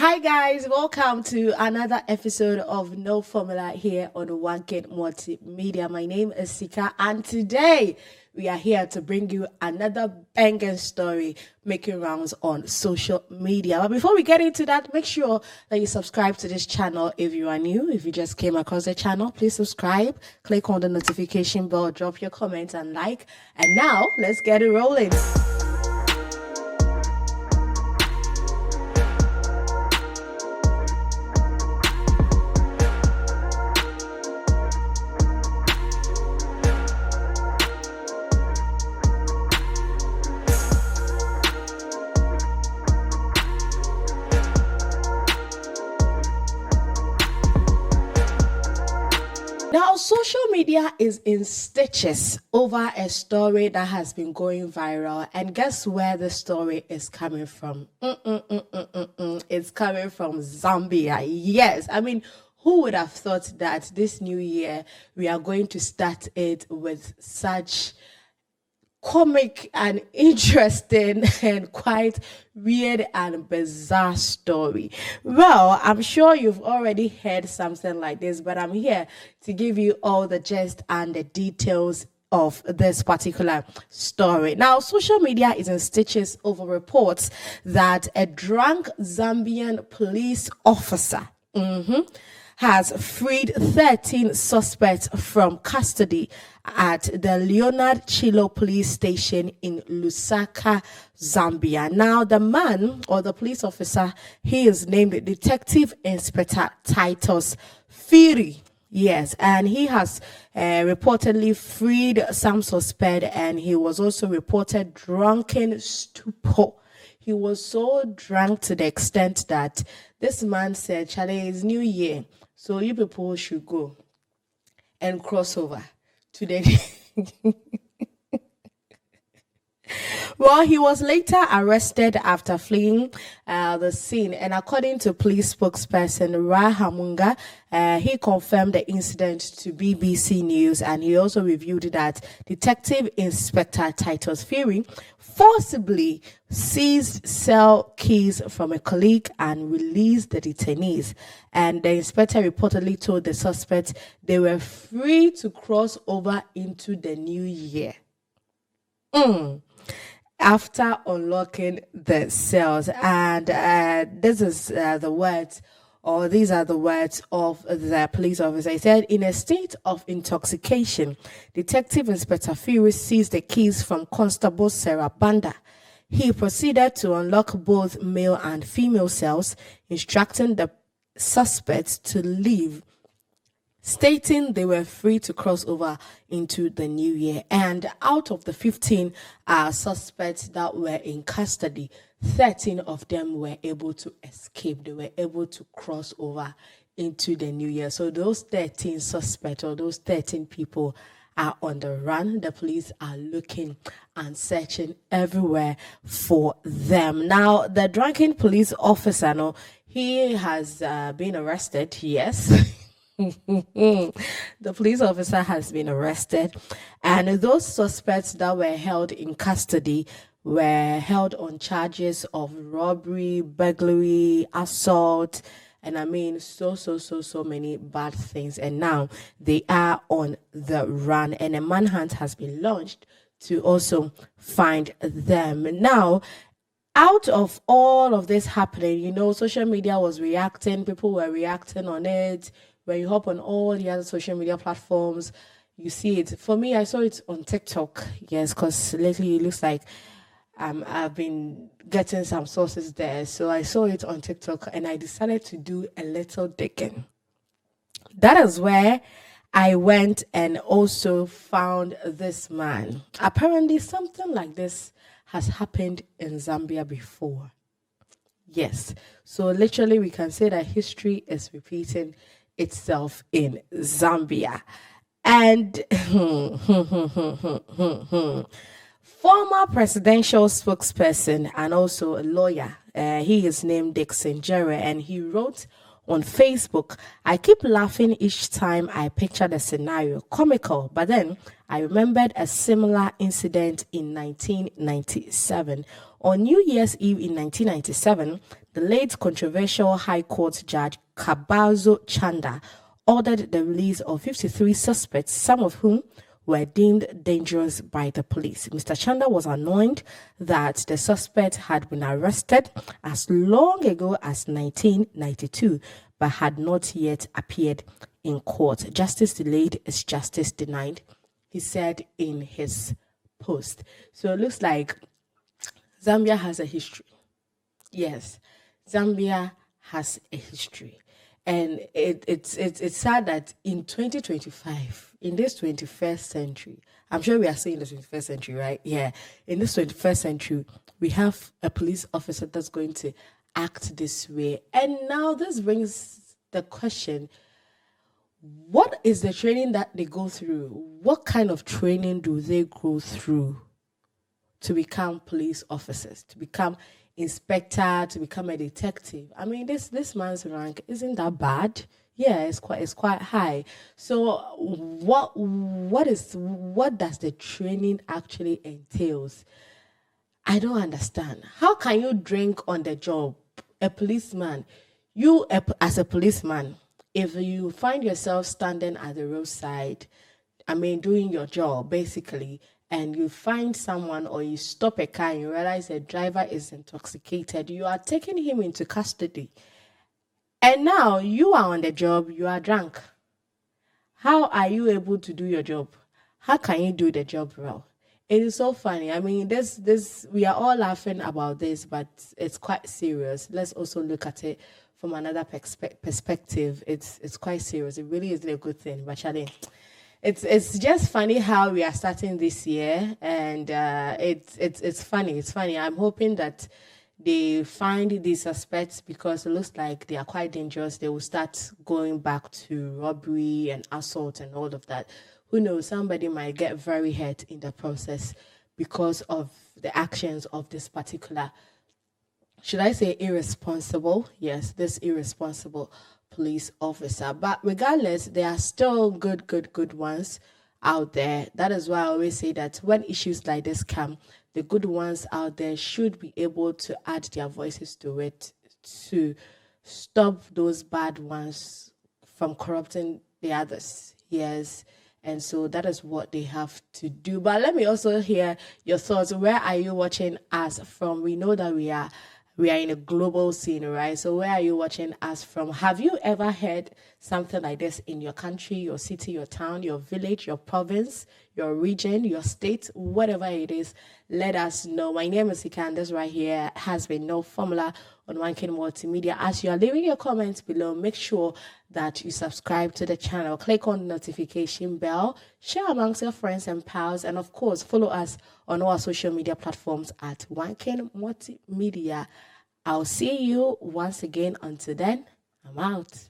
Hi guys, welcome to another episode of No Formula here on Onekingmultimedia. My name is Sika, and today we are here to bring you another banging story making rounds on social media. But before we get into that, make sure that you subscribe to this channel if you are new. If you just came across the channel, please subscribe, click on the notification bell, drop your comments and like. And now let's get it rolling. Now, social media is in stitches over a story that has been going viral. And guess where the story is coming from? It's coming from Zambia. Yes, I mean, who would have thought that this new year we are going to start it with such comic and interesting and quite weird and bizarre story. Well, I'm sure you've already heard something like this, but I'm here to give you all the gist and the details of this particular story. Now, social media is in stitches over reports that a drunk Zambian police officer has freed 13 suspects from custody at the Leonard Chilo police station in Lusaka, Zambia. Now, the man or the police officer, he is named Detective Inspector Titus Fury. Yes, and he has reportedly freed some suspect, and he was also reported drunken stupor. He was so drunk to the extent that this man said, Charlie, it's New Year, so you people should go and cross over to the... Well, he was later arrested after fleeing the scene, and according to police spokesperson Rahamunga, he confirmed the incident to BBC News, and he also revealed that Detective Inspector Titus Fury forcibly seized cell keys from a colleague and released the detainees. And the inspector reportedly told the suspects they were free to cross over into the new year. After unlocking the cells. And this is the words, or these are the words of the police officer. He said, in a state of intoxication, Detective Inspector Fury seized the keys from Constable Sarah Banda. He proceeded to unlock both male and female cells, instructing the suspects to leave, stating they were free to cross over into the new year. And out of the 15 suspects that were in custody, 13 of them were able to escape. They were able to cross over into the new year. So those 13 suspects, or those 13 people, are on the run. The police are looking and searching everywhere for them. Now, the drunken police officer, no, he has been arrested, yes. The police officer has been arrested, and those suspects that were held in custody were held on charges of robbery, burglary, assault, and I mean so many bad things. And now they are on the run, and a manhunt has been launched to also find them. Now, out of all of this happening, you know, social media was reacting, people were reacting on it. When you hop on all the other social media platforms, you see it. For me, I saw it on TikTok, yes, because lately it looks like I've been getting some sources there. So I saw it on TikTok, and I decided to do a little digging. That is where I went and also found this man. Apparently, something like this has happened in Zambia before. Yes. So literally, we can say that history is repeating itself in Zambia. And former presidential spokesperson and also a lawyer, he is named Dixon Jerry, and he wrote on Facebook, I keep laughing each time I picture the scenario, comical, but then I remembered a similar incident in 1997. On New Year's Eve in 1997, The late controversial High Court Judge Kabazo Chanda ordered the release of 53 suspects, some of whom were deemed dangerous by the police. Mr. Chanda was annoyed that the suspect had been arrested as long ago as 1992, but had not yet appeared in court. Justice delayed is justice denied, he said in his post. So it looks like Zambia has a history. Yes, Zambia has a history. And it's sad that in 2025, in this 21st century, I'm sure we are saying the 21st century, right? Yeah. In this 21st century, we have a police officer that's going to act this way. And now this brings the question, what is the training that they go through? What kind of training do they go through to become police officers, to become inspector, to become a detective? I mean, this man's rank isn't that bad. Yeah, it's quite high. So what does the training actually entails? I don't understand. How can you drink on the job? A policeman, as a policeman, if you find yourself standing at the roadside, I mean, doing your job basically, and you find someone or you stop a car and you realize the driver is intoxicated, you are taking him into custody. And now you are on the job, you are drunk. How are you able to do your job? How can you do the job well? It is so funny. I mean, this we are all laughing about this, but it's quite serious. Let's also look at it from another perspective. It's quite serious. It really isn't a good thing, but Charlie, it's just funny how we are starting this year, and it's funny. It's funny. I'm hoping that they find these suspects, because it looks like they are quite dangerous. They will start going back to robbery and assault and all of that. Who knows? Somebody might get very hurt in the process because of the actions of this particular, should I say irresponsible? Yes, this irresponsible police officer. But regardless, there are still good ones out there. That is why I always say that when issues like this come, the good ones out there should be able to add their voices to it to stop those bad ones from corrupting the others. Yes. And so that is what they have to do. But let me also hear your thoughts. Where are you watching us from? We know that we are in a global scene, right? So where are you watching us from? Have you ever heard something like this in your country, your city, your town, your village, your province, your region, your state, whatever it is? Let us know. My name is Ika, and this right here has been No Formula on Onekingmultimedia. As you are leaving your comments below, make sure that you subscribe to the channel, click on the notification bell, share amongst your friends and pals, and of course, follow us on all our social media platforms at Onekingmultimedia. I'll see you once again. Until then, I'm out.